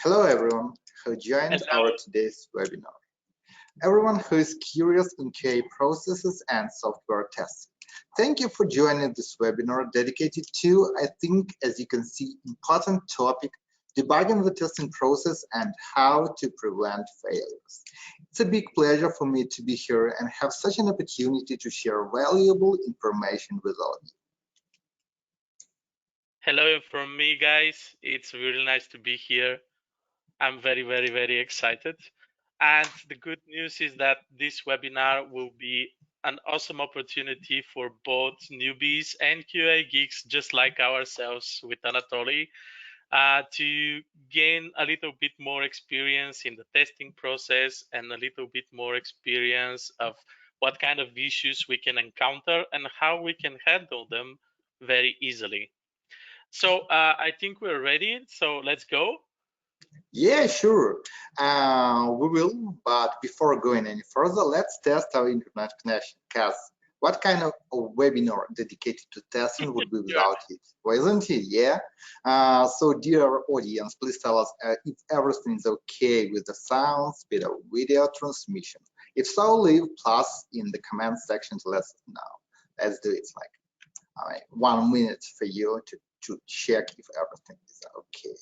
Hello everyone who joined our today's webinar. Everyone who is curious in QA processes and software testing. Thank you for joining this webinar dedicated to, I think, as you can see, important topic, debugging the testing process and how to prevent failures. It's a big pleasure for me to be here and have such an opportunity to share valuable information with all of you. Hello from me, guys. It's really nice to be here. I'm very excited. And the good news is that this webinar will be an awesome opportunity for both newbies and QA geeks, just like ourselves with Anatoly, to gain a little bit more experience in the testing process and a little bit more experience of what kind of issues we can encounter and how we can handle them very easily. So I think we're ready, so let's go. Yeah, sure. We will, but before going any further, let's test our internet connection. Because what kind of a webinar dedicated to testing would be without it? Well, isn't it? Yeah. So, dear audience, please tell us if everything is okay with the sound, speed of video transmission. If so, leave plus in the comment section to let us know. Let's do it. Like 1 minute for you to check if everything is okay.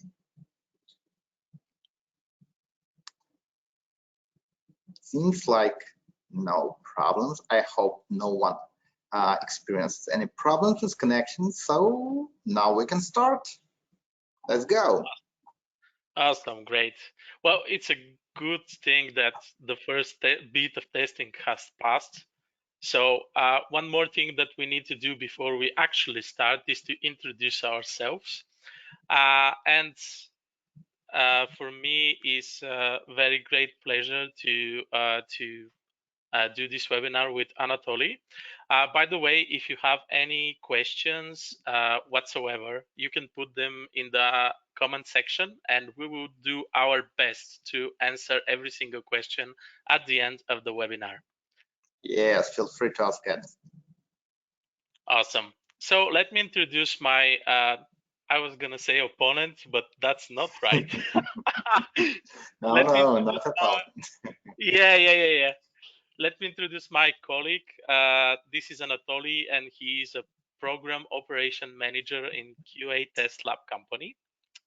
Seems like no problems. I hope no one experiences any problems with connection. So now we can start. Let's go. Awesome, great. Well, it's a good thing that the first bit of testing has passed. So one more thing that we need to do before we actually start is to introduce ourselves. And for me, it's a very great pleasure to do this webinar with Anatoly. By the way, if you have any questions whatsoever, you can put them in the comment section and we will do our best to answer every single question at the end of the webinar. Yes, feel free to ask it. Awesome. So let me introduce my, I was going to say opponent, but that's not right. No, not at all. Yeah. Let me introduce my colleague. This is Anatoly, and he is a program operation manager in QA Test Lab company.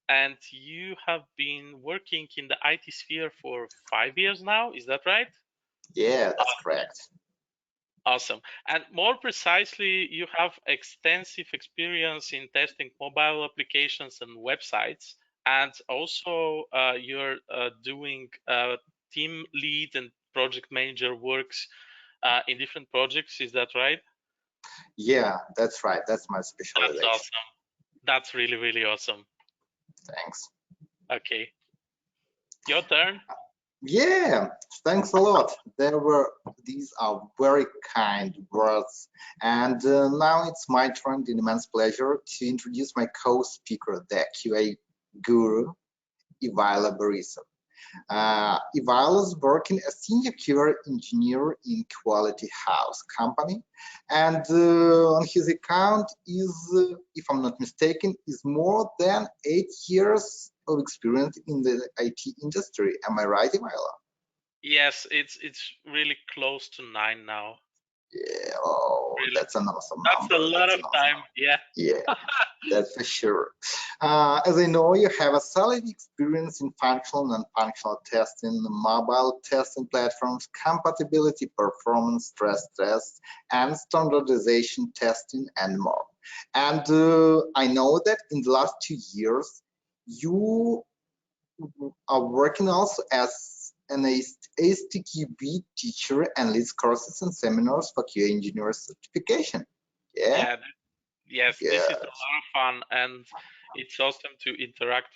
And you have been working in the IT sphere for 5 years now, is that right? Yeah, that's correct. Awesome. And more precisely, you have extensive experience in testing mobile applications and websites. And also, you're doing team lead and project manager works in different projects. Is that right? Yeah, that's right. That's my specialization. That's awesome. That's really awesome. Thanks. Okay. Your turn. Yeah, thanks a lot. These are very kind words. And now it's my turn, the immense pleasure to introduce my co-speaker, the QA guru, Ivaila Borisov. Ivaila is working as senior QA engineer in Quality House company. And on his account is, if I'm not mistaken, is more than 8 years of experience in the IT industry. Am I right, Ivaila? Yes, it's really close to 9 now. Yeah, oh, really? That's an awesome number. That's a lot of time, yeah. Yeah, that's for sure. As I know, you have a solid experience in functional and non-functional testing, mobile testing platforms, compatibility, performance, stress tests, and standardization testing, and more. And I know that in the last 2 years, you are working also as an ASTQB teacher and leads courses and seminars for QA engineer certification. Yeah. Yes, this is a lot of fun, and it's awesome to interact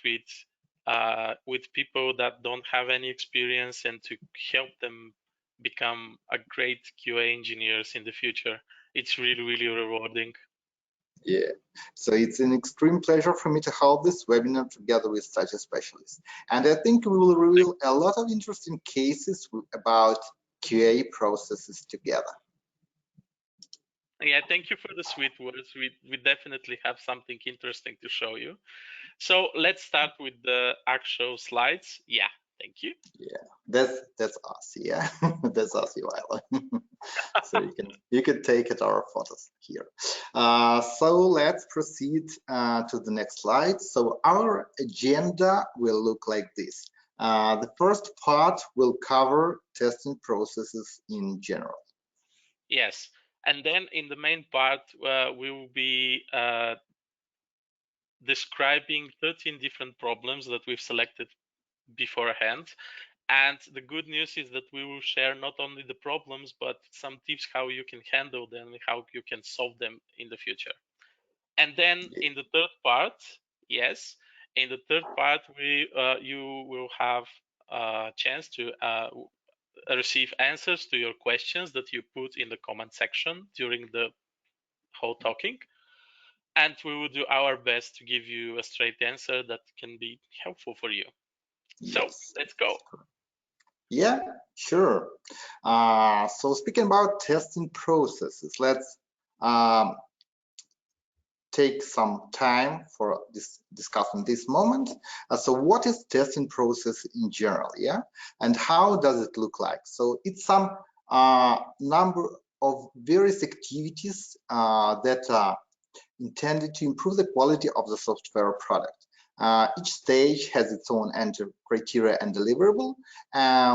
with people that don't have any experience and to help them become a great QA engineers in the future. It's really rewarding. Yeah, so it's an extreme pleasure for me to hold this webinar together with such a specialist. And I think we will reveal a lot of interesting cases about QA processes together. Yeah, thank you for the sweet words. We definitely have something interesting to show you. So let's start with the actual slides. Yeah, thank you. Yeah, that's us. Yeah, that's us, Ivailo. So you can take it our photos here. So let's proceed to the next slide. So our agenda will look like this. The first part will cover testing processes in general. Yes, and then in the main part, we will be describing 13 different problems that we've selected beforehand. And the good news is that we will share not only the problems, but some tips how you can handle them, how you can solve them in the future. And then in the third part, yes, in the third part, you will have a chance to receive answers to your questions that you put in the comment section during the whole talking. And we will do our best to give you a straight answer that can be helpful for you. So Yes. let's go. Yeah, sure. So speaking about testing processes, let's um, take some time for discussing this moment. So what is testing process in general, yeah? And how does it look like? So it's some number of various activities that are intended to improve the quality of the software product. Each stage has its own entry criteria and deliverable,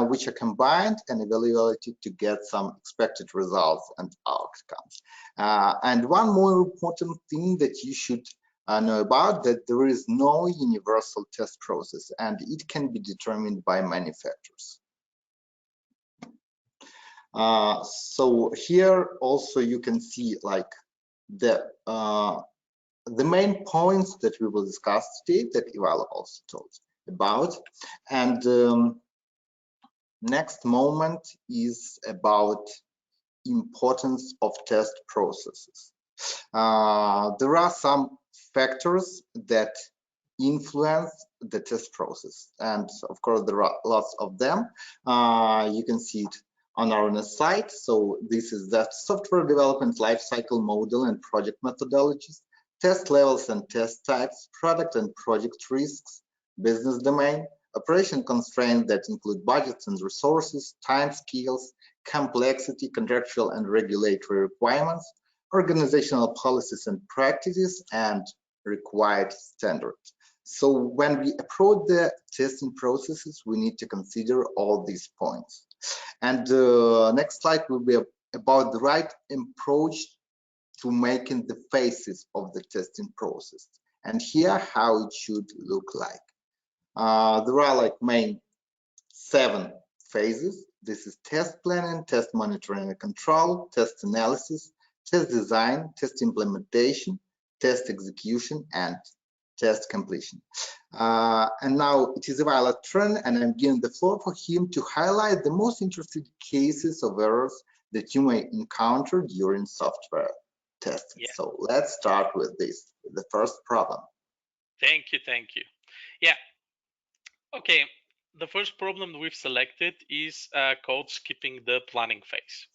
which are combined and evaluated to get some expected results and outcomes. And one more important thing that you should know about, that there is no universal test process, and it can be determined by manufacturers. So here also you can see like the main points that we will discuss today that Ivailo also told about. And next moment is about importance of test processes. There are some factors that influence the test process, and of course there are lots of them. You can see it on our next slide. So this is the software development lifecycle model and project methodologies, test levels and test types, product and project risks, business domain, operation constraints that include budgets and resources, time scales, complexity, contractual and regulatory requirements, organizational policies and practices, and required standards. So when we approach the testing processes, we need to consider all these points. And the next slide will be about the right approach to making the phases of the testing process. And here, how it should look like. There are like main 7 phases. This is test planning, test monitoring and control, test analysis, test design, test implementation, test execution, and test completion. And now it is Ivailo's turn, and I'm giving the floor for him to highlight the most interesting cases of errors that you may encounter during software testing. Yeah. So let's start with this, the first problem. Thank you. Yeah. Okay. The first problem we've selected is called skipping the planning phase.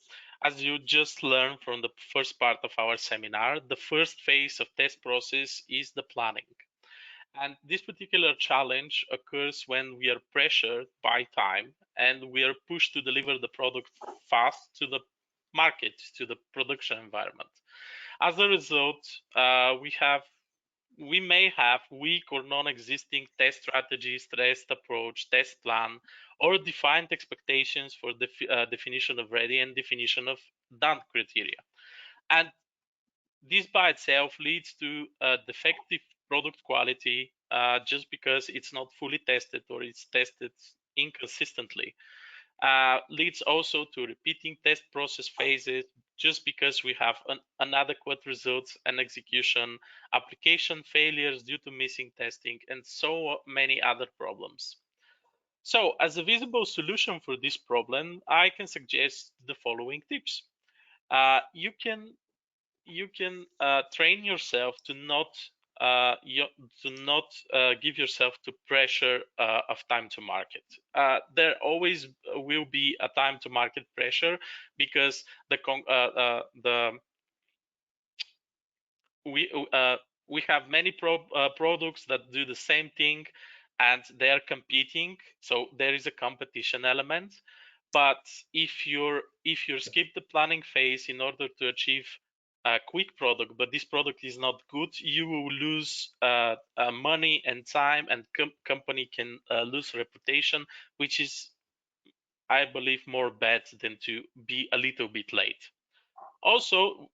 As you just learned from the first part of our seminar, the first phase of test process is the planning. And this particular challenge occurs when we are pressured by time and we are pushed to deliver the product fast to the market, to the production environment. As a result, we may have weak or non-existing test strategies, test approach, test plan, or defined expectations for the definition of ready and definition of done criteria. And this by itself leads to defective product quality just because it's not fully tested or it's tested inconsistently. Leads also to repeating test process phases just because we have inadequate results and execution, application failures due to missing testing, and so many other problems. So as a visible solution for this problem, I can suggest the following tips. You can train yourself to not give yourself to pressure of time to market. There always will be a time to market pressure because we we have many products that do the same thing, and they are competing. So there is a competition element. But if you skip the planning phase in order to achieve a quick product, but this product is not good, you will lose money and time, and company can lose reputation, which is, I believe, more bad than to be a little bit late. Also,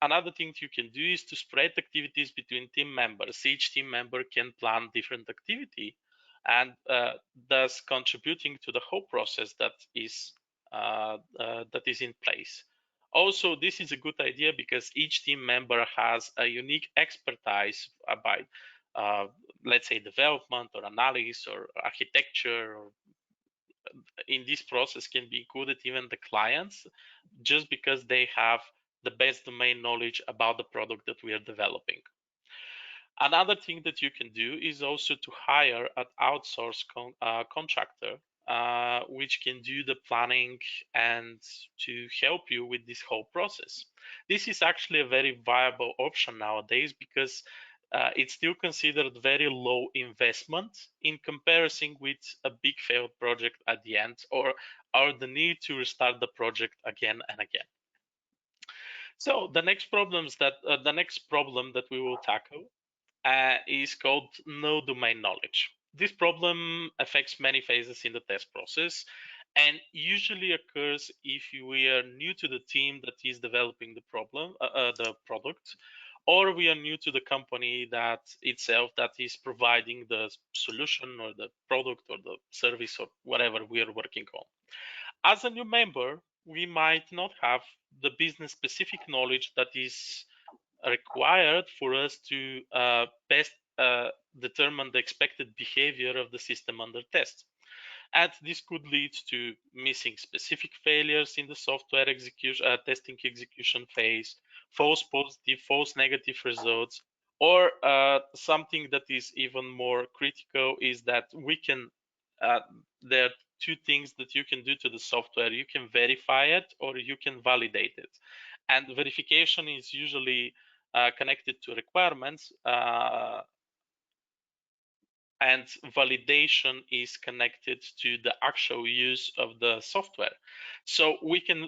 another thing you can do is to spread activities between team members. Each team member can plan different activity, and thus contributing to the whole process that is in place. Also, this is a good idea because each team member has a unique expertise about, let's say, development or analysis or architecture, or in this process can be included even the clients, just because they have the best domain knowledge about the product that we are developing. Another thing that you can do is also to hire an outsourced contractor, which can do the planning and to help you with this whole process. This is actually a very viable option nowadays because it's still considered very low investment in comparison with a big failed project at the end, or the need to restart the project again and again. So the next problem that we will tackle is called no domain knowledge. This problem affects many phases in the test process and usually occurs if we are new to the team that is developing the product, or we are new to the company that itself that is providing the solution or the product or the service or whatever we are working on. As a new member, we might not have the business specific knowledge that is required for us to best determine the expected behavior of the system under test. And this could lead to missing specific failures in the software testing execution phase, false positive, false negative results, or something that is even more critical is that there are two things that you can do to the software. You can verify it or you can validate it. And verification is usually connected to requirements, and validation is connected to the actual use of the software. So we can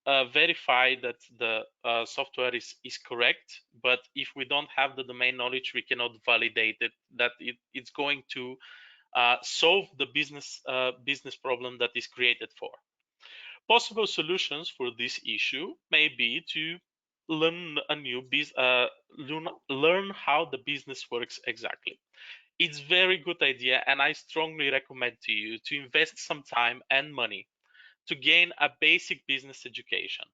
verify that the software is correct, but if we don't have the domain knowledge, we cannot validate it, that it's going to solve the business problem that is created for. Possible solutions for this issue may be to learn learn how the business works exactly. It's very good idea, and I strongly recommend to you to invest some time and money to gain a basic business education.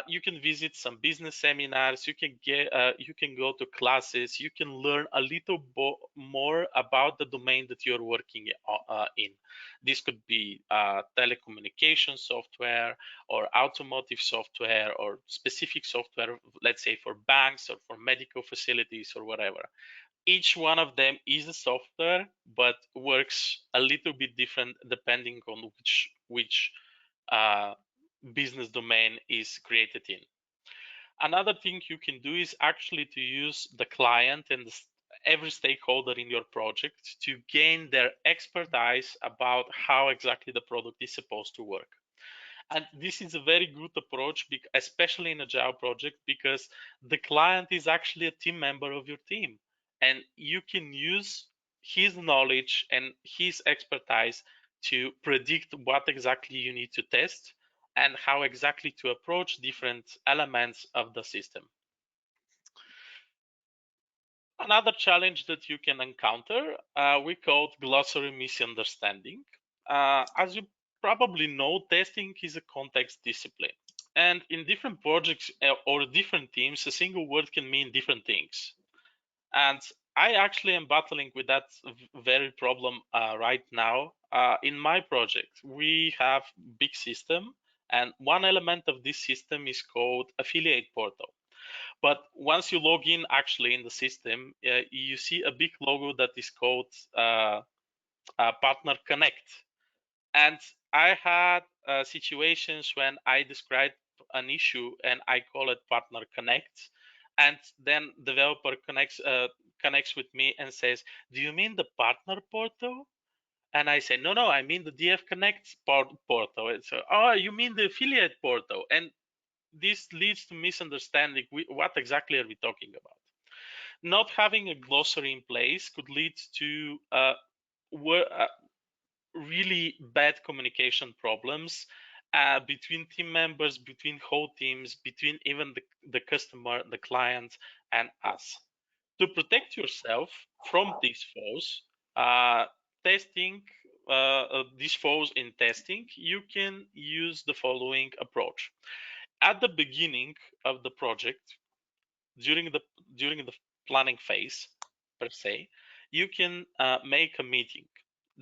You can visit some business seminars, you can go to classes, you can learn a little more about the domain that you're working in. This could be telecommunication software or automotive software or specific software, let's say for banks or for medical facilities or whatever. Each one of them is a software, but works a little bit different depending on which business domain is created in. Another thing you can do is actually to use the client and every stakeholder in your project to gain their expertise about how exactly the product is supposed to work. And this is a very good approach, especially in a agile project, because the client is actually a team member of your team, and you can use his knowledge and his expertise to predict what exactly you need to test and how exactly to approach different elements of the system. Another challenge that you can encounter, we call glossary misunderstanding. As you probably know, testing is a context discipline. And in different projects or different teams, a single word can mean different things. And I actually am battling with that very problem right now. In my project, we have big system, and one element of this system is called affiliate portal. But once you log in actually in the system, you see a big logo that is called Partner Connect. And I had situations when I described an issue and I call it Partner Connect, And then developer connects with me and says, do you mean the partner portal? And I say, no, I mean the DF Connect portal. It's oh, you mean the affiliate portal? And this leads to misunderstanding. What exactly are we talking about? Not having a glossary in place could lead to really bad communication problems between team members, between whole teams, between even the customer, the client, and us. To protect yourself from these foes, testing these foes in testing, you can use the following approach. At the beginning of the project, during the planning phase per se, you can make a meeting,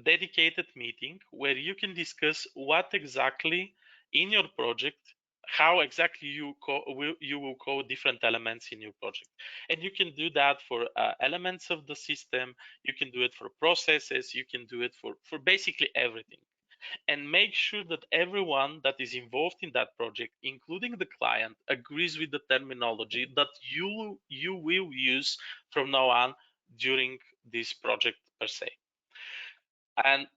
dedicated meeting, where you can discuss what exactly in your project, how exactly you will code different elements in your project. And you can do that for elements of the system, you can do it for processes, you can do it for basically everything. And make sure that everyone that is involved in that project, including the client, agrees with the terminology that you will use from now on during this project per se. And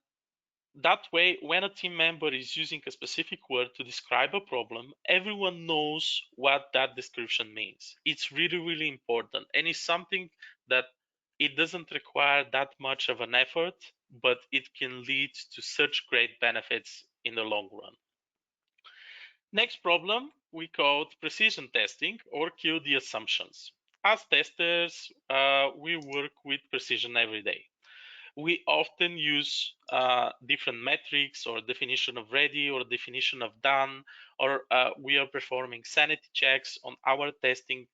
that way, when a team member is using a specific word to describe a problem, everyone knows what that description means. It's really, really important. And it's something that it doesn't require that much of an effort, but it can lead to such great benefits in the long run. Next problem we called precision testing, or kill the assumptions. As testers, we work with precision every day. We often use different metrics or definition of ready or definition of done, or we are performing sanity checks on our testing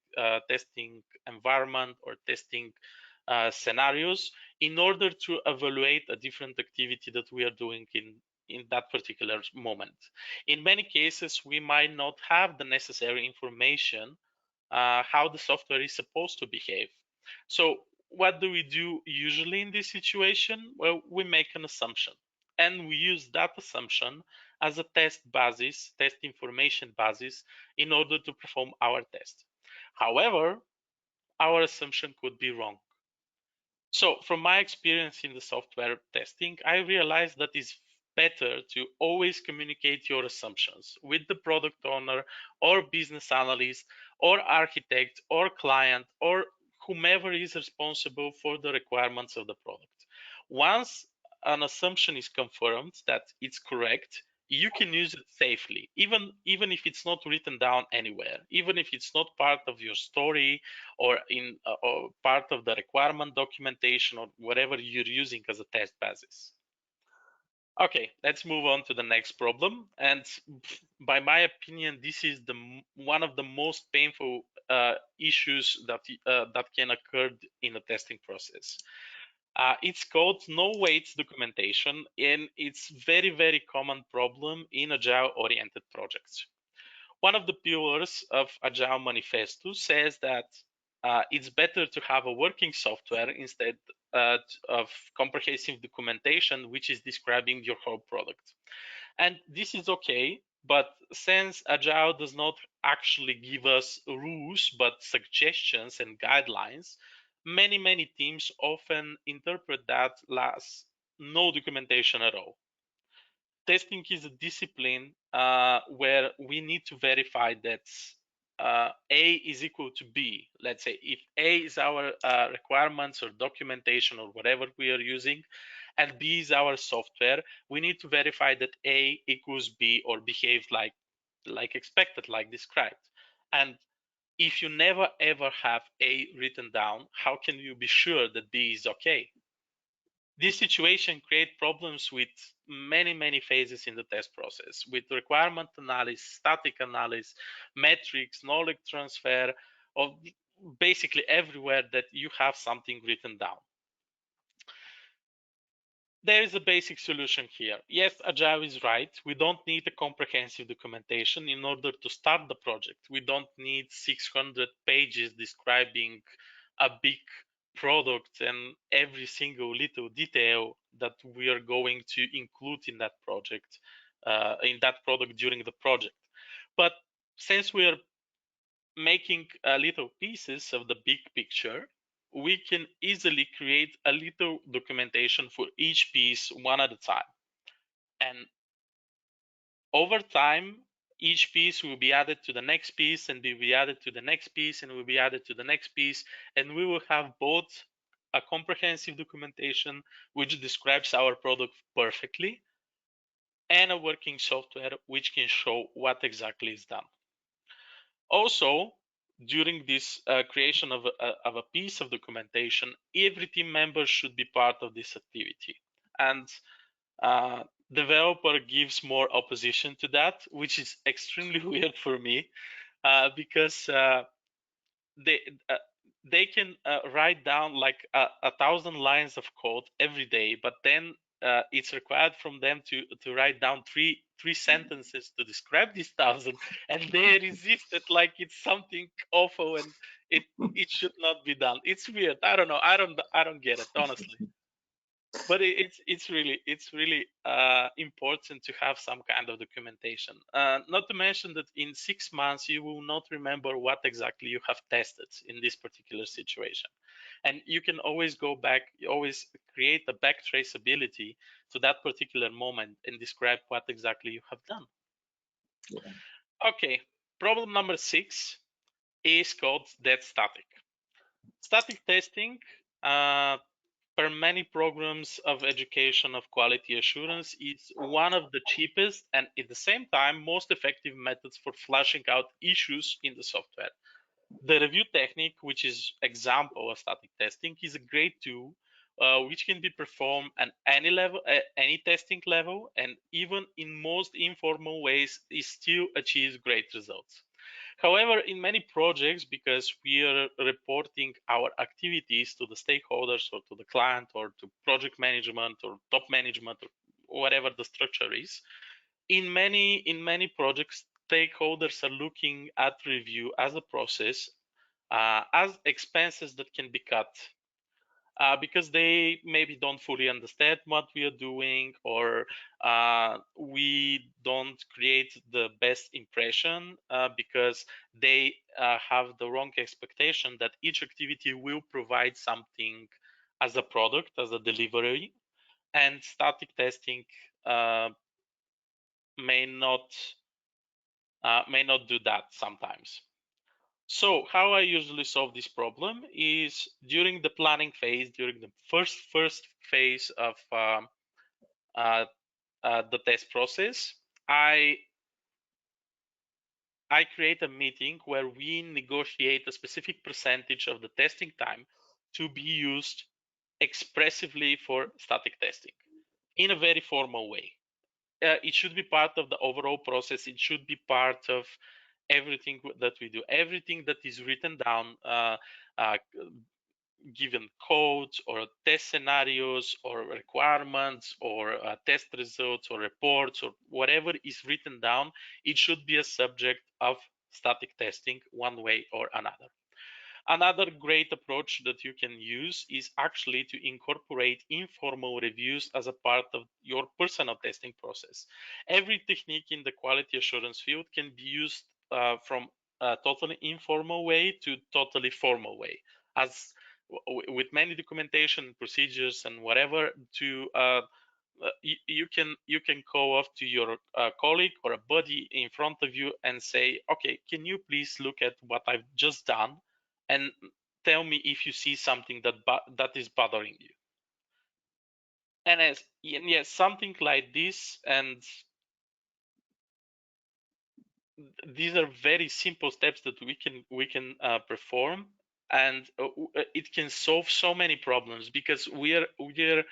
environment or testing scenarios in order to evaluate a different activity that we are doing in that particular moment. In many cases, we might not have the necessary information how the software is supposed to behave. So what do we do usually in this situation? Well, we make an assumption, and we use that assumption as a test information basis, in order to perform our test. However, our assumption could be wrong. So from my experience in the software testing, I realized that it's better to always communicate your assumptions with the product owner or business analyst or architect or client or whomever is responsible for the requirements of the product. Once an assumption is confirmed that it's correct, you can use it safely, even if it's not written down anywhere, even if it's not part of your story or in or part of the requirement documentation or whatever you're using as a test basis. Okay, let's move on to the next problem. And by my opinion, this is one of the most painful issues that can occur in the testing process. It's called no waits documentation, and it's very common problem in agile-oriented projects. One of the pillars of Agile Manifesto says that it's better to have a working software instead of comprehensive documentation, which is describing your whole product. And this is okay, but since Agile does not actually give us rules, but suggestions and guidelines, many teams often interpret that as no documentation at all. Testing is a discipline where we need to verify that A is equal to B. Let's say if A is our requirements or documentation or whatever we are using, and B is our software, we need to verify that A equals B or behaves like expected, like described. And if you never ever have A written down, how can you be sure that B is okay? This situation creates problems with many phases in the test process, with requirement analysis, static analysis, metrics, knowledge transfer, of basically everywhere that you have something written down. There is a basic solution here. Yes, Agile is right. We don't need a comprehensive documentation in order to start the project. We don't need 600 pages describing a big product and every single little detail that we are going to include in that project, in that product during the project. But since we are making little pieces of the big picture, we can easily create a little documentation for each piece one at a time. And over time, each piece will be added to the next piece and will be added to the next piece and will be added to the next piece. And we will have both a comprehensive documentation which describes our product perfectly and a working software which can show what exactly is done. Also, during this creation of a piece of documentation, every team member should be part of this activity. And developer gives more opposition to that, which is extremely weird for me, because they uh, they can write down like 1,000 lines of code every day, but then it's required from them to write down three sentences to describe these 1,000, and they resist it like it's something awful and it should not be done. It's weird. I don't know. I don't get it, honestly. But it's really important to have some kind of documentation. Not to mention that in 6 months you will not remember what exactly you have tested in this particular situation, and you can always go back. You always create a back traceability to that particular moment and describe what exactly you have done. Yeah. Okay, problem number 6 is called dead static. Static testing. Per many programs of education of quality assurance, is one of the cheapest and at the same time most effective methods for fleshing out issues in the software. The review technique, which is example of static testing, is a great tool which can be performed at any level, at any testing level, and even in most informal ways, it still achieves great results. However, in many projects, because we are reporting our activities to the stakeholders or to the client or to project management or top management or whatever the structure is, in many projects, stakeholders are looking at review as a process, as expenses that can be cut, because they maybe don't fully understand what we are doing, or we don't create the best impression because they have the wrong expectation that each activity will provide something as a product, as a delivery, and static testing uh, may not do that sometimes. So how I usually solve this problem is during the planning phase, during the first phase of uh, the test process, I create a meeting where we negotiate a specific percentage of the testing time to be used expressively for static testing in a very formal way. It should be part of the overall process. It should be part of everything that we do. Everything that is written down, uh, given codes or test scenarios or requirements or test results or reports or whatever is written down, it should be a subject of static testing one way or another. Another great approach that you can use is actually to incorporate informal reviews as a part of your personal testing process. Every technique in the quality assurance field can be used from a totally informal way to totally formal way, as with many documentation procedures and whatever, to you can go off to your colleague or a buddy in front of you and say, okay, can you please look at what I've just done and tell me if you see something that is bothering you. And yes, something like this, and these are very simple steps that we can perform, and it can solve so many problems, because we are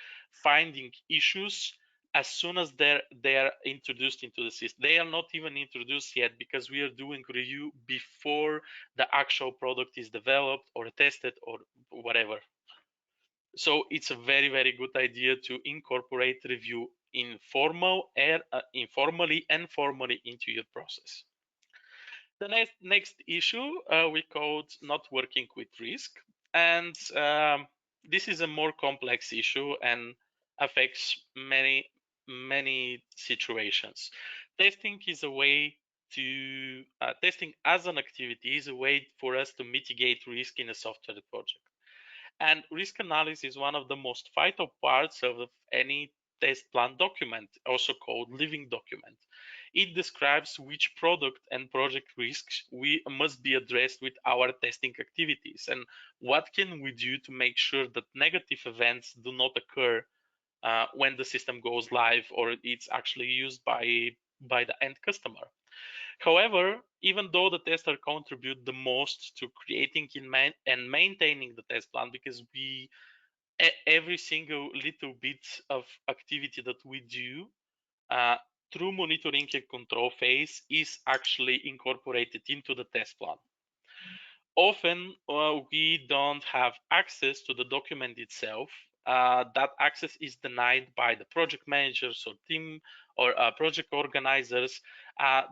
finding issues as soon as they are introduced into the system. They are not even introduced yet, because we are doing review before the actual product is developed or tested or whatever. So it's a very, very good idea to incorporate review informally and formally into your process. The next issue we called not working with risk, and this is a more complex issue and affects many situations. Testing is a way to testing as an activity is a way for us to mitigate risk in a software project. And risk analysis is one of the most vital parts of any test plan document, also called living document. It describes which product and project risks we must be addressed with our testing activities and what can we do to make sure that negative events do not occur when the system goes live or it's actually used by the end customer. However, even though the tester contribute the most to creating and maintaining the test plan, because every single little bit of activity that we do uh, through monitoring and control phase is actually incorporated into the test plan. Often we don't have access to the document itself. That access is denied by the project managers or team or project organizers.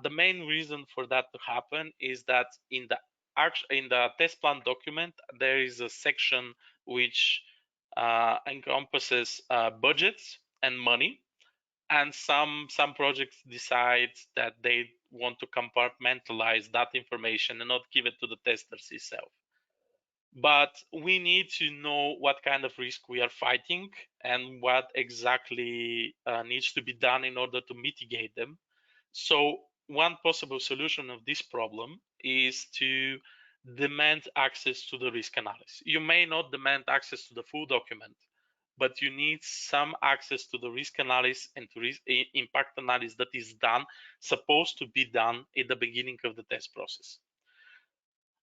The main reason for that to happen is that in the test plan document there is a section which encompasses budgets and money, and some projects decide that they want to compartmentalize that information and not give it to the testers itself. But we need to know what kind of risk we are fighting and what exactly needs to be done in order to mitigate them. So one possible solution of this problem is to demand access to the risk analysis. You may not demand access to the full document, but you need some access to the risk analysis and to impact analysis that is supposed to be done at the beginning of the test process.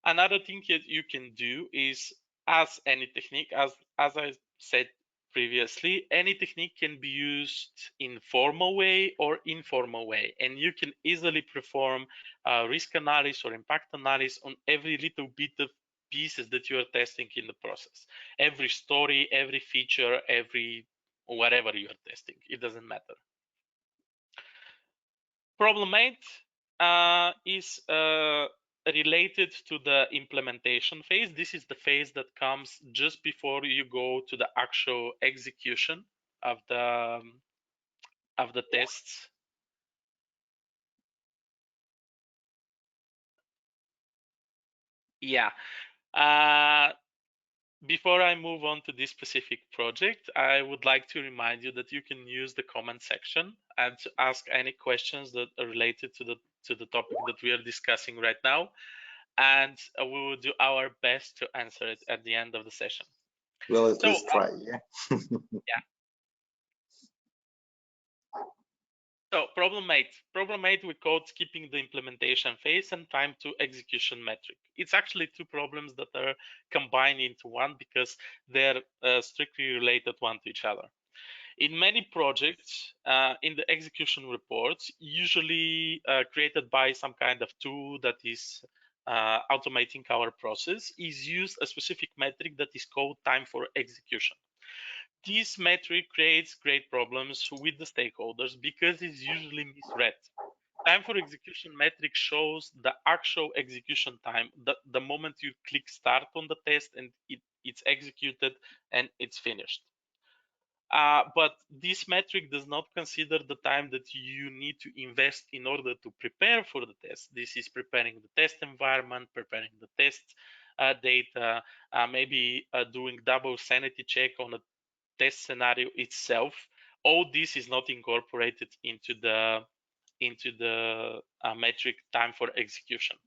Another thing that you can do is, as any technique, as I said previously, any technique can be used in formal way or informal way, and you can easily perform risk analysis or impact analysis on every little bit of pieces that you are testing in the process. Every story, every feature, every whatever you are testing, it doesn't matter. Problem 8 is related to the implementation phase. This is the phase that comes just before you go to the actual execution of the tests. Yeah. Before I move on to this specific project, I would like to remind you that you can use the comment section and to ask any questions that are related to the topic that we are discussing right now, and we will do our best to answer it at the end of the session. Well, at least try, yeah. Yeah. So problem 8 we call skipping the implementation phase and time to execution metric. It's actually two problems that are combined into one because they're strictly related one to each other. In many projects, in the execution reports, usually created by some kind of tool that is automating our process, is used a specific metric that is called time for execution. This metric creates great problems with the stakeholders because it's usually misread. Time for execution metric shows the actual execution time, the moment you click start on the test and it's executed and it's finished. But this metric does not consider the time that you need to invest in order to prepare for the test. This is preparing the test environment, preparing the test data, maybe doing double sanity check on a test scenario itself. All this is not incorporated into the metric time for execution.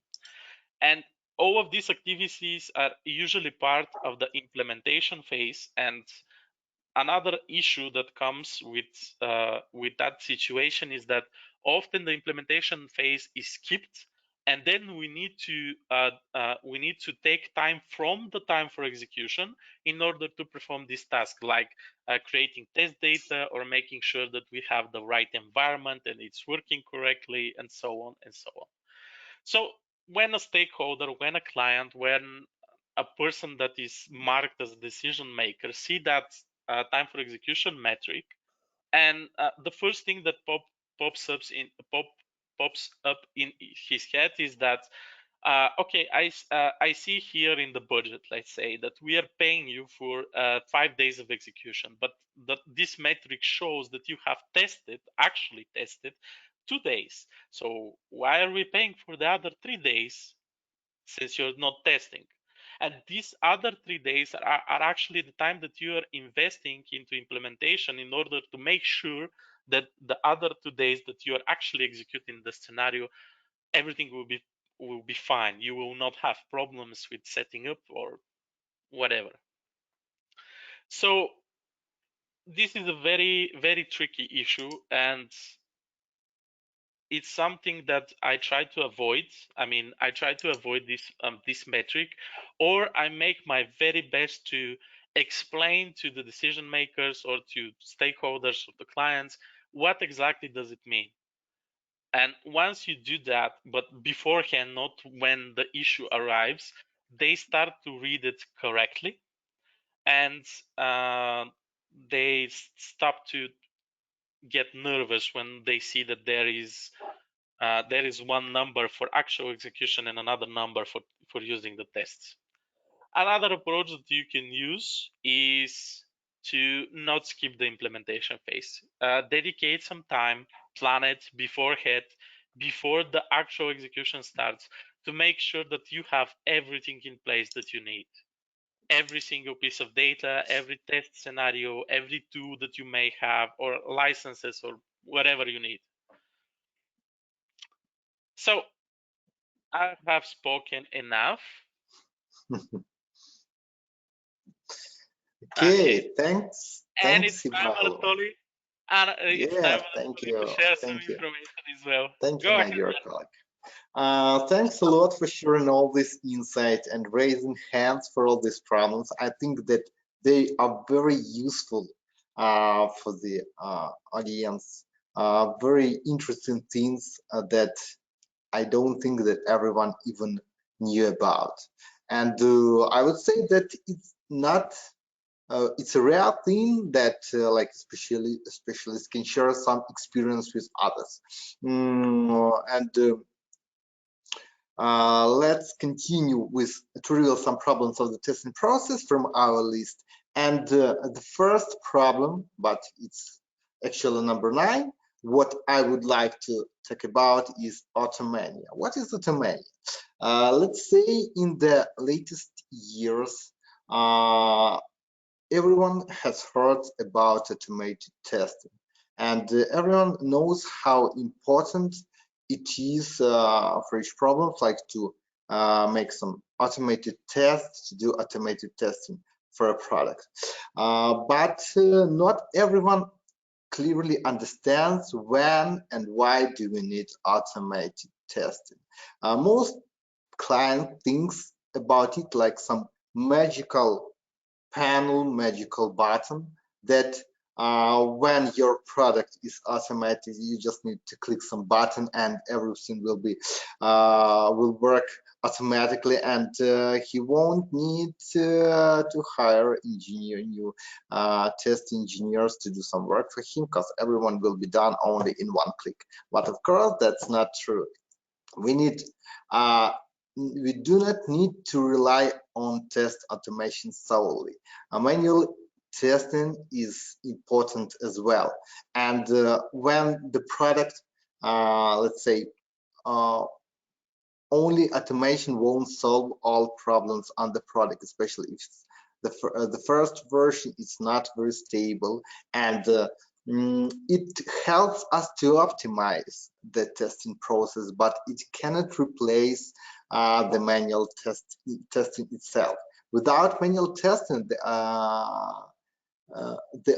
And all of these activities are usually part of the implementation phase. And another issue that comes with that situation is that often the implementation phase is skipped, and then we need to take time from the time for execution in order to perform this task, like creating test data or making sure that we have the right environment and it's working correctly, and so on and so on. So when a stakeholder, when a client, when a person that is marked as a decision maker see that time for execution metric, and the first thing that pops up in his head is that okay, I see here in the budget, let's say, that we are paying you for 5 days of execution, but this metric shows that you have actually tested 2 days. So why are we paying for the other 3 days since you're not testing? And these other 3 days are actually the time that you are investing into implementation in order to make sure that the other 2 days that you are actually executing the scenario, everything will be fine. You will not have problems with setting up or whatever. So this is a very, very tricky issue, and it's something that I try to avoid. I mean, I try to avoid this metric, or I make my very best to explain to the decision makers or to stakeholders or the clients what exactly does it mean. And once you do that, but beforehand, not when the issue arrives, they start to read it correctly, and they stop to get nervous when they see that there is one number for actual execution and another number for using the tests. Another approach that you can use is to not skip the implementation phase. Dedicate some time, plan it beforehand, before the actual execution starts, to make sure that you have everything in place that you need. Every single piece of data, every test scenario, every tool that you may have, or licenses, or whatever you need. So I have spoken enough. Okay, thanks. And Thanks, it's time, Ivalo. Anatoly. And it's Yeah, time, thank Anatoly, to you. share some Thank you. information as well. Thank you, Go my ahead, dear man. colleague. Thanks a lot for sharing all this insight and raising hands for all these problems. I think that they are very useful for the audience. Very interesting things that I don't think that everyone even knew about. And I would say that it's not it's a rare thing that like specialists can share some experience with others. Let's continue with to reveal some problems of the testing process from our list. And the first problem, but it's actually number 9, what I would like to talk about is automania. What is automania? Let's say in the latest years, everyone has heard about automated testing, and everyone knows how important it is for each problem, like to make some automated tests, to do automated testing for a product. But not everyone clearly understands when and why do we need automated testing. Most client thinks about it like some magical panel, magical button that when your product is automated, you just need to click some button and everything will work automatically, and he won't need to hire new test engineers to do some work for him, because everyone will be done only in one click. But of course, that's not true. We need we do not need to rely on test automation solely. Manual testing is important as well. And when the product, let's say, only automation won't solve all problems on the product, especially if the first version is not very stable, and it helps us to optimize the testing process, but it cannot replace the manual testing itself. Without manual testing, the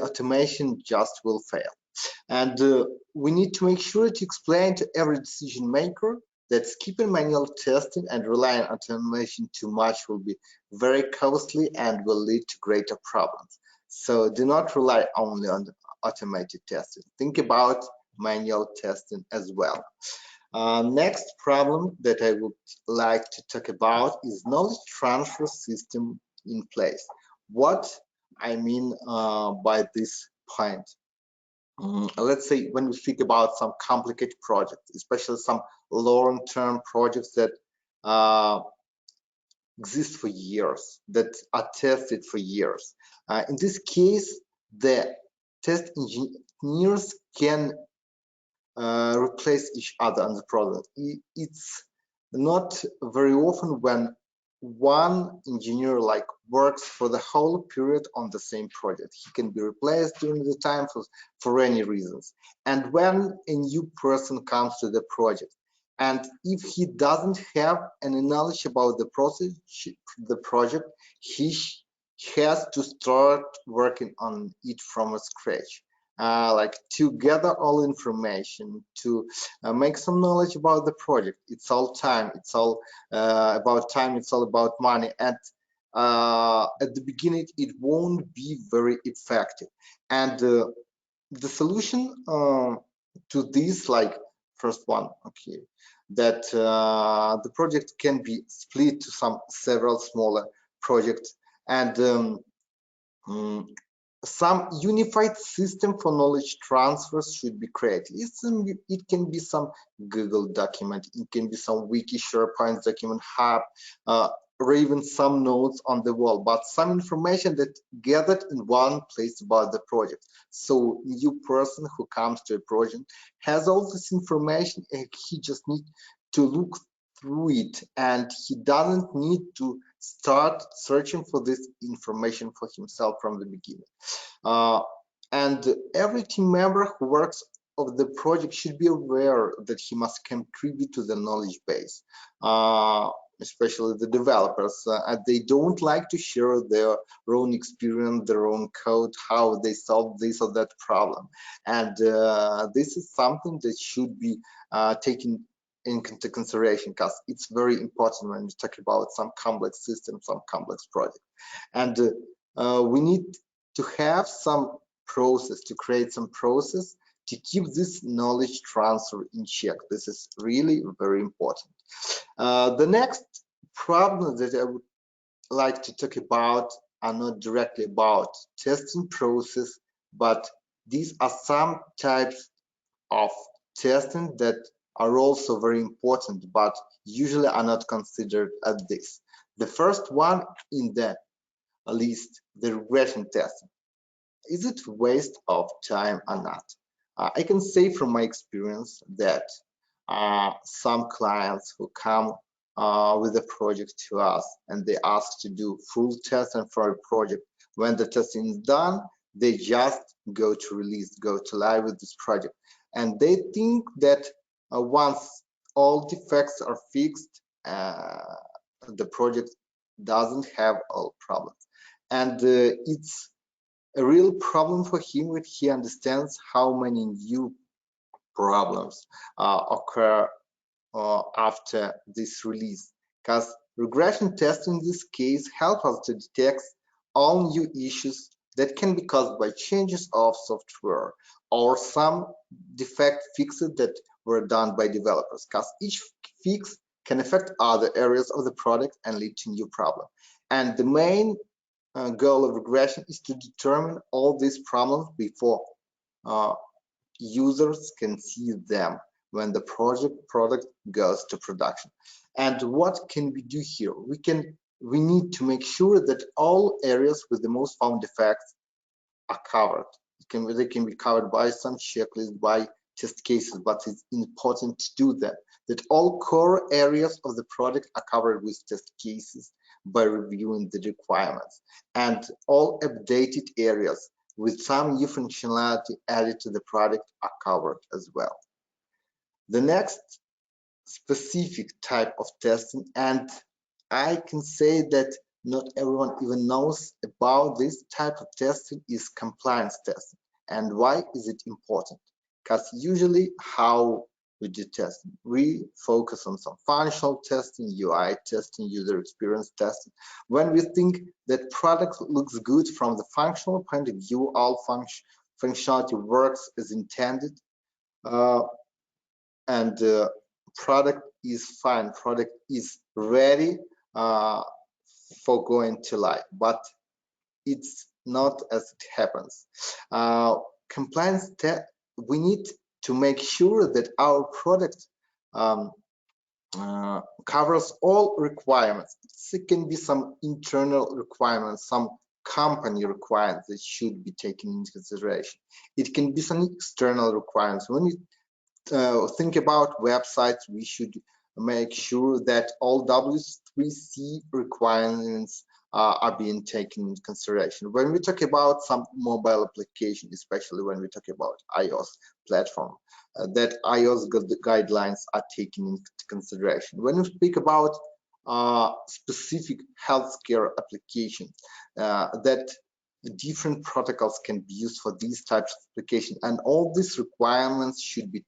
automation just will fail. And we need to make sure to explain to every decision maker that skipping manual testing and relying on automation too much will be very costly and will lead to greater problems. So do not rely only on automated testing. Think about manual testing as well. Next problem that I would like to talk about is knowledge transfer system in place. What I mean by this point. Let's say when we think about some complicated projects, especially some long-term projects that exist for years, that are tested for years. In this case, the test engineers can replace each other on the product. It's not very often when one engineer like works for the whole period on the same project. He can be replaced during the time for any reasons. And when a new person comes to the project, and if he doesn't have any knowledge about the process, the project, he has to start working on it from scratch. Like to gather all information, to make some knowledge about the project. It's all time. It's all about time. It's all about money. And at the beginning, it won't be very effective. And the solution to this, like first one, okay, that the project can be split to several smaller projects, and some unified system for knowledge transfers should be created. It can be some Google document, it can be some wiki, SharePoint document, hub, or even some notes on the wall, but some information that gathered in one place about the project. So new person who comes to a project has all this information, and he just needs to look through it, and he doesn't need to start searching for this information for himself from the beginning. And every team member who works of the project should be aware that he must contribute to the knowledge base, especially the developers. They don't like to share their own experience, their own code, how they solve this or that problem. And this is something that should be taken into consideration, because it's very important when you talk about some complex system, some complex project. And we need to have some process, to create some process to keep this knowledge transfer in check. This is really very important. The next problem that I would like to talk about are not directly about testing process, but these are some types of testing that are also very important, but usually are not considered as this. The first one in the list, the regression testing. Is it waste of time or not? I can say from my experience that some clients who come with a project to us and they ask to do full testing for a project, when the testing is done, they just go to release, go to live with this project. And they think that once all defects are fixed, the project doesn't have all problems. And it's a real problem for him when he understands how many new problems occur after this release. Because regression tests in this case help us to detect all new issues that can be caused by changes of software or some defect fixes that were done by developers, because each fix can affect other areas of the product and lead to new problem. And the main goal of regression is to determine all these problems before users can see them when the product goes to production. And what can we do here? We need to make sure that all areas with the most found defects are covered. They can be covered by some checklist, by test cases, but it's important to do that all core areas of the product are covered with test cases by reviewing the requirements, and all updated areas with some new functionality added to the product are covered as well. The next specific type of testing, and I can say that not everyone even knows about this type of testing, is compliance testing. And why is it important? Because usually how we do testing, we focus on some functional testing, UI testing, user experience testing. When we think that product looks good from the functional point of view, all functionality works as intended, and product is fine, product is ready for going to live, but it's not as it happens. Compliance test, we need to make sure that our product covers all requirements. It can be some internal requirements, some company requirements that should be taken into consideration. It can be some external requirements. think about websites, we should make sure that all W3C requirements are being taken into consideration. When we talk about some mobile application, especially when we talk about iOS platform, that iOS guidelines are taken into consideration. When we speak about specific healthcare applications, that different protocols can be used for these types of applications, and all these requirements should be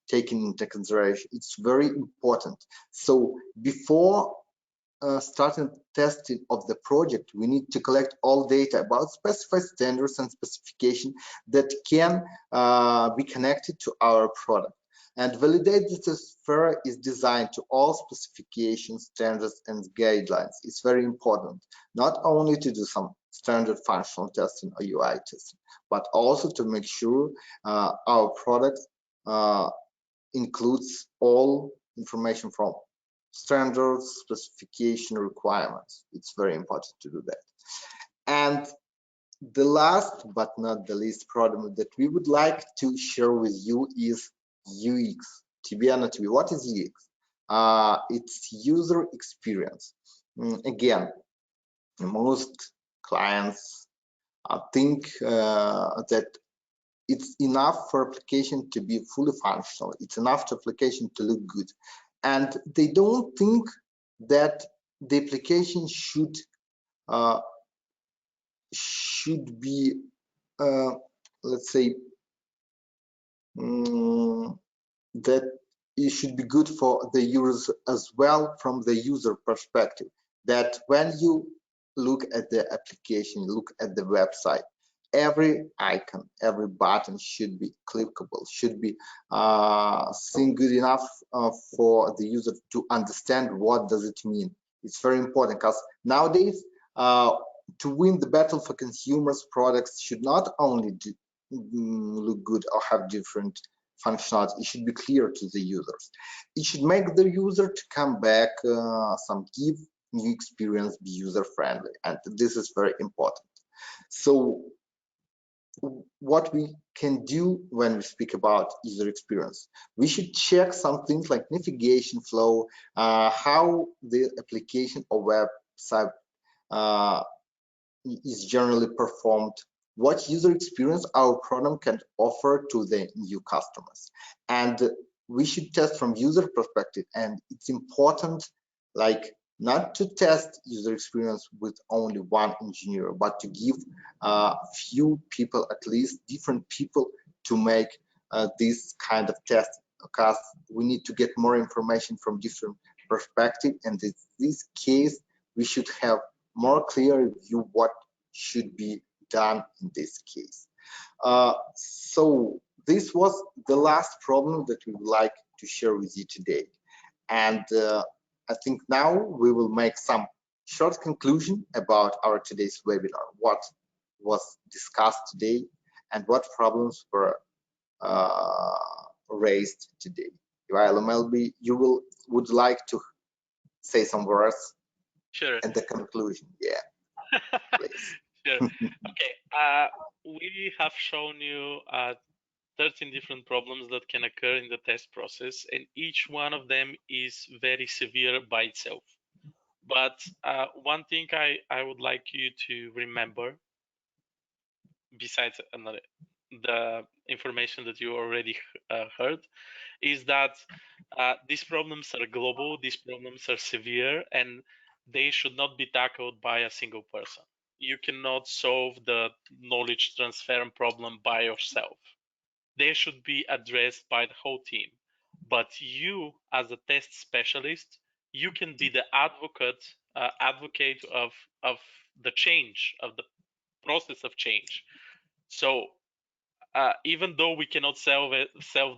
taken into consideration. It's very important. So before starting testing of the project, we need to collect all data about specified standards and specification that can be connected to our product. And validate that the sphere is designed to all specifications, standards, and guidelines. It's very important, not only to do some standard functional testing or UI testing, but also to make sure our product includes all information from standards, specification, requirements. It's very important to do that. And the last but not the least problem that we would like to share with you is UX. To be honest, what is UX? It's user experience. Again, most clients think that it's enough for application to be fully functional. It's enough for application to look good. And they don't think that the application should be, let's say, that it should be good for the users as well from the user perspective. That when you look at the application, look at the website, every icon, every button should be clickable, should be seen good enough for the user to understand what does it mean. It's very important because nowadays to win the battle for consumers, products should not only look good or have different functionality. It should be clear to the users. It should make the user to come back, give new experience, be user friendly, and this is very important. So what we can do when we speak about user experience, we should check some things like navigation flow, how the application or website is generally performed, what user experience our product can offer to the new customers. And we should test from user perspective, and it's important like not to test user experience with only one engineer, but to give few people, at least different people, to make this kind of test, because we need to get more information from different perspective, and in this case we should have more clear view what should be done in this case. So this was the last problem that we would like to share with you today. And I think now we will make some short conclusion about our today's webinar, what was discussed today and what problems were raised today. Melby, you would like to say some words? Sure. At the conclusion, yeah. Sure. Okay. We have shown you 13 different problems that can occur in the test process, and each one of them is very severe by itself. But one thing I would like you to remember, besides the information that you already heard, is that these problems are global, these problems are severe, and they should not be tackled by a single person. You cannot solve the knowledge transfer problem by yourself. They should be addressed by the whole team. But you, as a test specialist, you can be the advocate of the change, of the process of change. So even though we cannot solve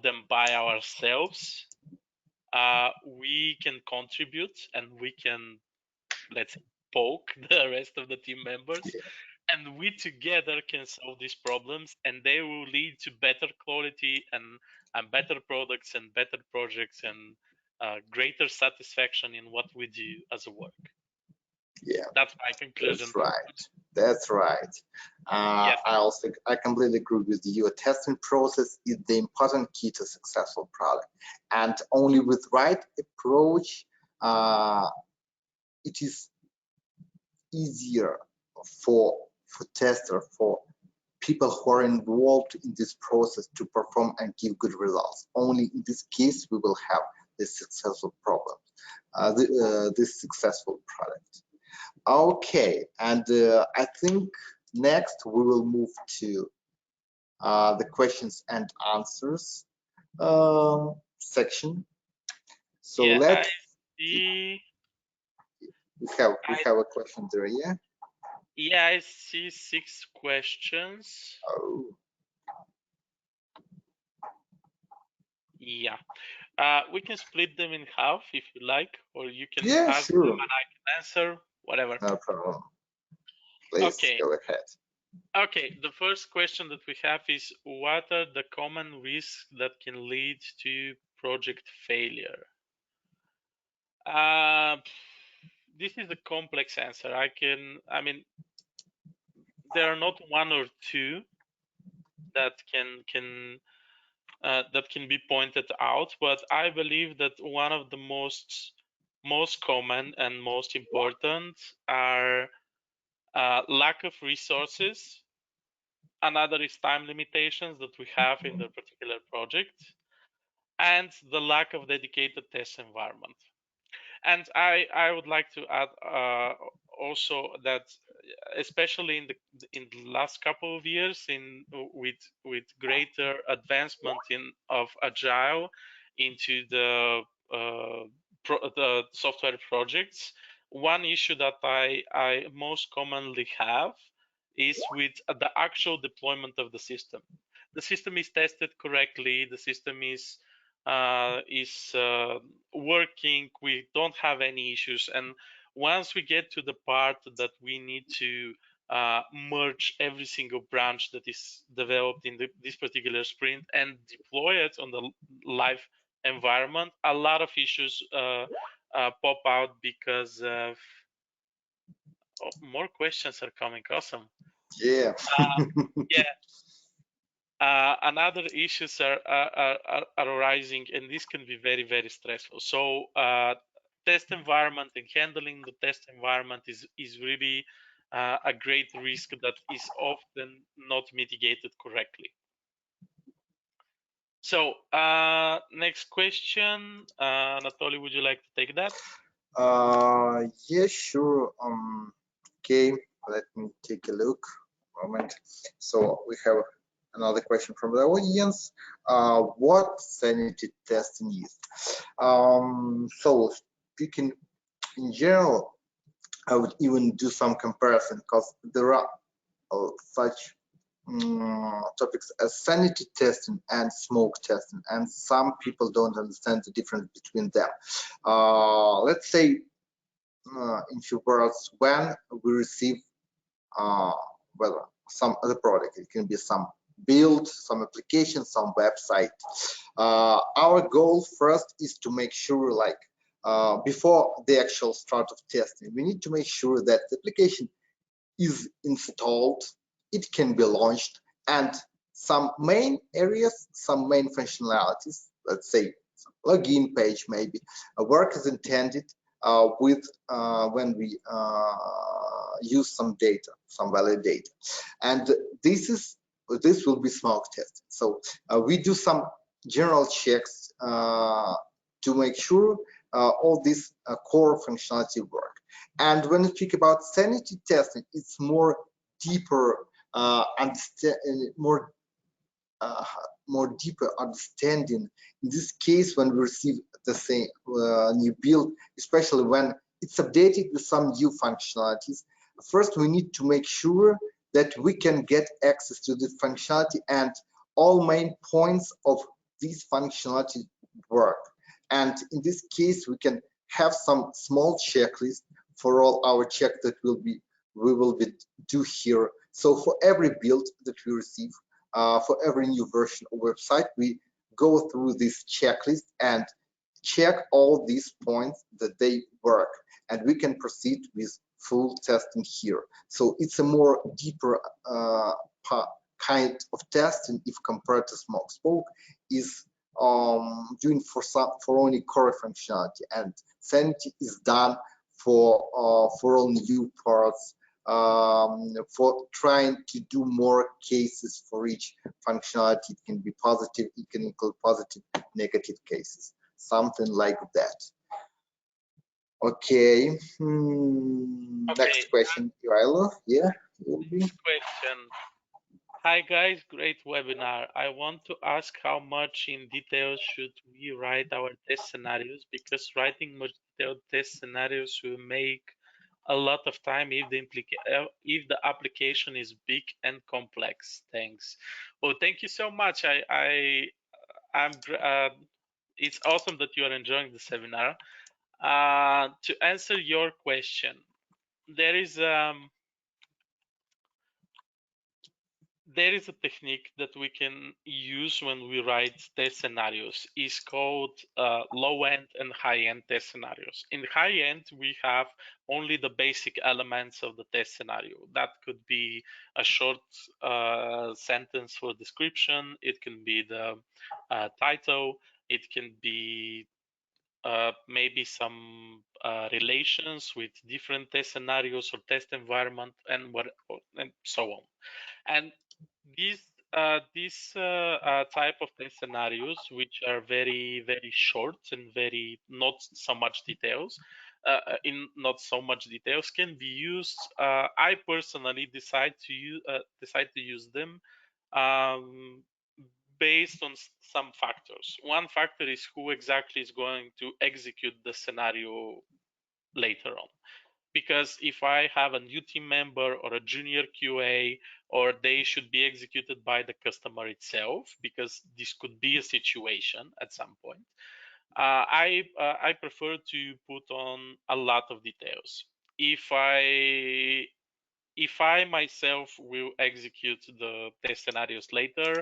them by ourselves, we can contribute, and we can, let's say, poke the rest of the team members, and we together can solve these problems, and they will lead to better quality and better products and better projects and greater satisfaction in what we do as a work. Yeah, That's my conclusion. that's right. That's right. Yes. I completely agree with you. A testing process is the important key to successful product, and only with right approach, it is easier for tester, for people who are involved in this process to perform and give good results. Only in this case we will have this successful problem, this successful product. Okay, and I think next we will move to the questions and answers section. So Yeah, I let's see. we have a question there, yeah. Yeah, I see 6 questions. Oh, Yeah. We can split them in half if you like, or you can yeah, ask them sure, and I can answer, whatever. no problem. Please Okay. go ahead. Okay, the first question that we have is, what are the common risks that can lead to project failure? This is a complex answer. I mean, there are not one or two that can be pointed out, but I believe that one of the most common and most important are lack of resources. Another is time limitations that we have in the particular project, and the lack of dedicated test environment. And I would like to add also that, especially in the last couple of years, with greater advancement of agile into the software projects, one issue that I most commonly have is with the actual deployment of the system. The system is tested correctly. The system is working. We don't have any issues, and once we get to the part that we need to merge every single branch that is developed in this particular sprint and deploy it on the live environment, a lot of issues pop out because of more questions are coming. Awesome. Yeah. Yeah. Another issues are arising, and this can be very, very stressful. So test environment and handling the test environment is really a great risk that is often not mitigated correctly. So next question, Anatoly, would you like to take that? Yeah, sure. Okay, let me take a look. Moment. So we have another question from the audience. What sanity testing is? So speaking in general, I would even do some comparison because there are such topics as sanity testing and smoke testing, and some people don't understand the difference between them. Let's say, in few words, when we receive well, some other product, it can be some build, some application, some website. Our goal first is to make sure, like, before the actual start of testing, we need to make sure that the application is installed, it can be launched, and some main areas, some main functionalities, let's say login page, maybe work as intended with when we use some data, some valid data, and this will be smoke tested. So we do some general checks to make sure all these core functionality work. And when we speak about sanity testing, it's more deeper more deeper understanding. In this case, when we receive the same new build, especially when it's updated with some new functionalities, first we need to make sure that we can get access to the functionality and all main points of this functionality work. And in this case, we can have some small checklist for all our check that we will be do here. So for every build that we receive, for every new version of website, we go through this checklist and check all these points that they work, and we can proceed with full testing here. So it's a more deeper kind of testing if compared to Smoke. Smoke is doing for only core functionality, and Sanity is done for all new parts, for trying to do more cases for each functionality. It can be positive, it can include positive, negative cases, something like that. Okay. Next question, Ilo. Yeah, will be. Next question. Hi guys, great webinar. I want to ask how much in detail should we write our test scenarios, because writing much detailed test scenarios will make a lot of time if the application is big and complex. Thanks. Well, thank you so much. It's awesome that you are enjoying the seminar. To answer your question, there is a technique that we can use when we write test scenarios. It's called low-end and high-end test scenarios. In high-end, we have only the basic elements of the test scenario. That could be a short sentence for description. It can be the title. It can be maybe some relations with different test scenarios or test environment, and so on. And these type of test scenarios, which are very, very short and very not so much details, can be used. I personally decide to use them based on some factors. One factor is who exactly is going to execute the scenario later on. Because if I have a new team member or a junior QA, or they should be executed by the customer itself, because this could be a situation at some point, I prefer to put on a lot of details. If I myself will execute the test scenarios later,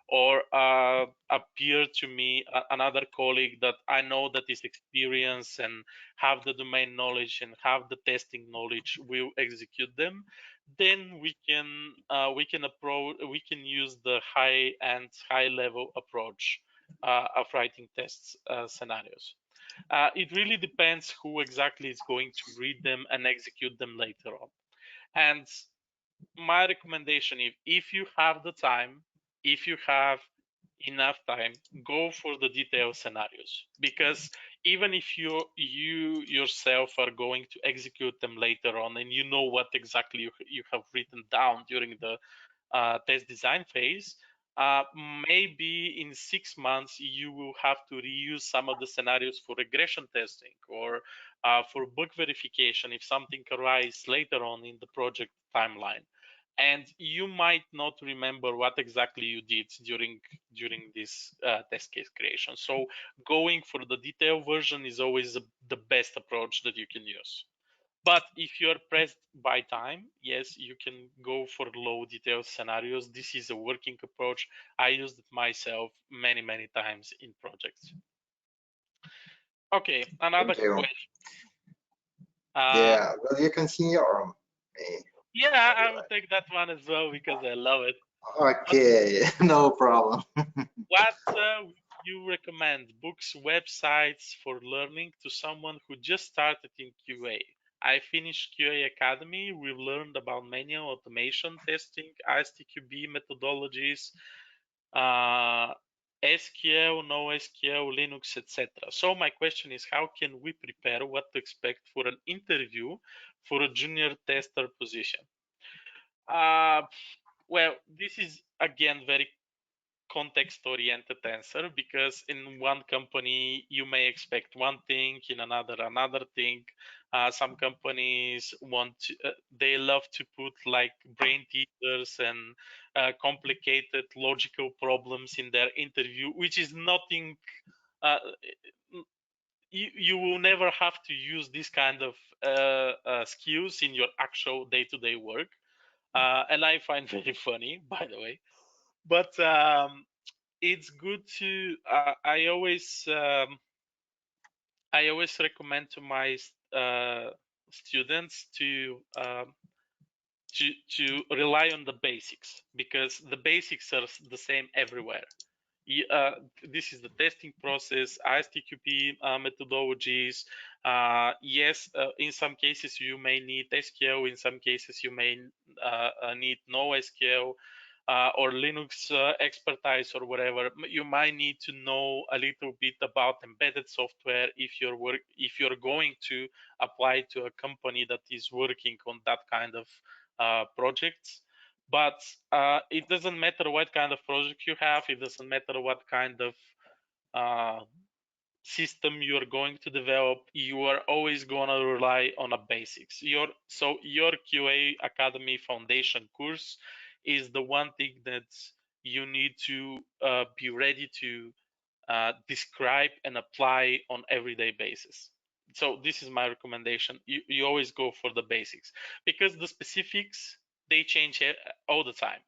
or appear to me another colleague that I know that is experienced and have the domain knowledge and have the testing knowledge will execute them, then we can use the high level approach of writing tests scenarios. It really depends who exactly is going to read them and execute them later on. And my recommendation, if you have the time, if you have enough time, go for the detailed scenarios, because even if you yourself are going to execute them later on, and you know what exactly you have written down during the test design phase, maybe in 6 months you will have to reuse some of the scenarios for regression testing, or for bug verification if something arises later on in the project timeline. And you might not remember what exactly you did during this test case creation. So going for the detailed version is always the best approach that you can use. But if you're pressed by time, yes, you can go for low detail scenarios. This is a working approach. I used it myself many, many times in projects. Okay, another question. Yeah, will you continue or me? Yeah, I will take that one as well because I love it. Okay, no problem. What would you recommend? Books, websites for learning to someone who just started in QA? I finished QA Academy. We've learned about manual automation testing, ISTQB methodologies, SQL, NoSQL, Linux, etc. So my question is, how can we prepare what to expect for an interview for a junior tester position? Well, this is again very context-oriented answer, because in one company you may expect one thing, in another thing. Some companies they love to put like brain teasers and complicated logical problems in their interview, which is nothing. You will never have to use this kind of skills in your actual day-to-day work, and I find very funny, by the way. But it's good to I always recommend to my students to rely on the basics, because the basics are the same everywhere. This is the testing process, ISTQB methodologies. Yes, in some cases you may need SQL, in some cases you may need no SQL, or Linux expertise or whatever. You might need to know a little bit about embedded software if you're going to apply to a company that is working on that kind of projects. But it doesn't matter what kind of project you have. It doesn't matter what kind of uh, system you're going to develop. You are always going to rely on a basics. Your QA Academy Foundation course is the one thing that you need to be ready to describe and apply on everyday basis. So this is my recommendation. You always go for the basics, because the specifics, they change all the time.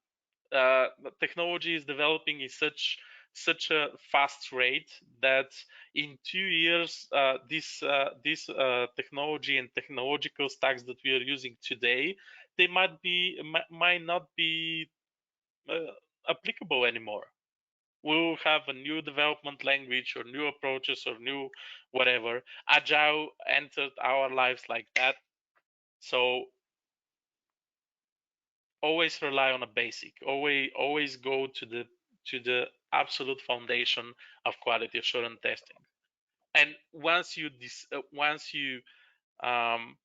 The technology is developing in such a fast rate that in 2 years, this technology and technological stacks that we are using today, they might not be applicable anymore. We'll have a new development language or new approaches or new whatever. Agile entered our lives like that. So always rely on a basic. Always go to the absolute foundation of quality assurance testing. And once you um,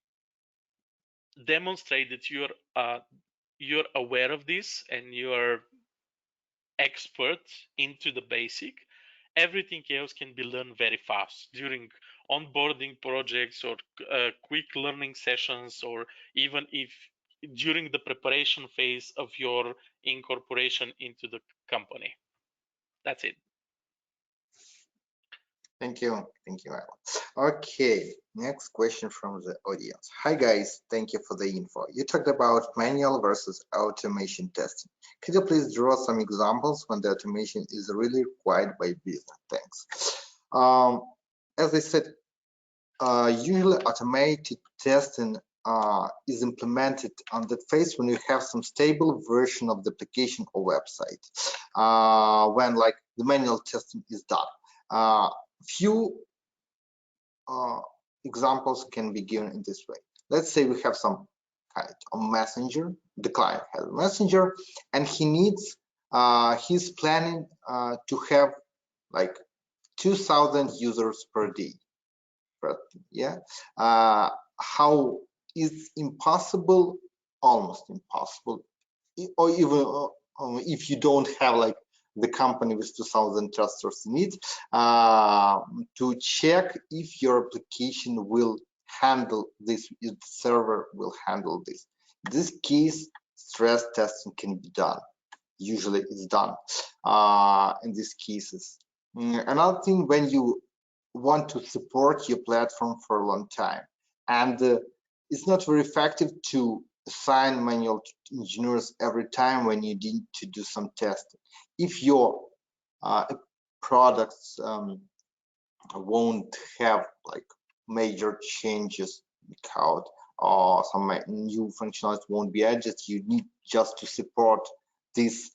demonstrate that you're aware of this and you're expert into the basic, everything else can be learned very fast during onboarding projects or quick learning sessions, or even if during the preparation phase of your incorporation into the company. That's it. Thank you. Thank you, Alan. Okay, next question from the audience. Hi guys, thank you for the info. You talked about manual versus automation testing. Could you please draw some examples when the automation is really required by business? Thanks. As I said, usually automated testing is implemented on that phase when you have some stable version of the application or website, when like the manual testing is done. Few examples can be given in this way. Let's say we have some kind of messenger. The client has a messenger, and he's planning to have like 2,000 users per day. Yeah, how is impossible, almost impossible, or even if you don't have like the company with 2,000 testers in it, to check if your application will handle this, if the server will handle this. In this case, stress testing can be done. Usually it's done in these cases. Another thing, when you want to support your platform for a long time, and it's not very effective to assign manual engineers every time when you need to do some testing. If your products won't have like major changes in code, or some new functionality won't be added, you need just to support this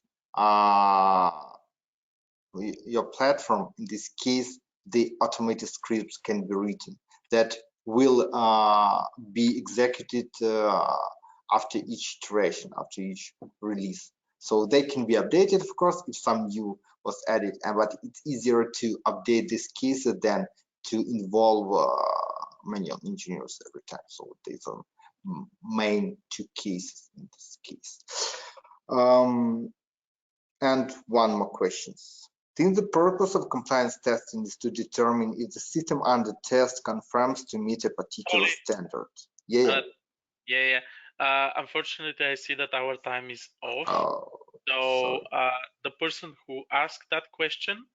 your platform. In this case, the automated scripts can be written that will be executed after each iteration, after each release. So they can be updated, of course, if some new was added, but it's easier to update this case than to involve manual engineers every time. So these are main two cases in this case. And one more question. Since the purpose of compliance testing is to determine if the system under test confirms to meet a particular standard. Yeah. Unfortunately, I see that our time is off. Oh, so the person who asked that question,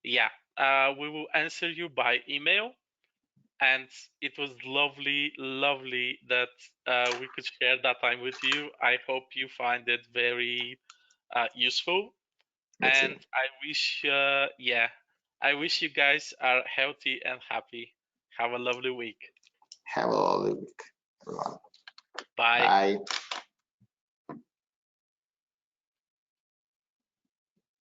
we will answer you by email. And it was lovely that we could share that time with you. I hope you find it very useful. And I wish, I wish you guys are healthy and happy. Have a lovely week. Have a lovely week. everyone. Bye. Bye.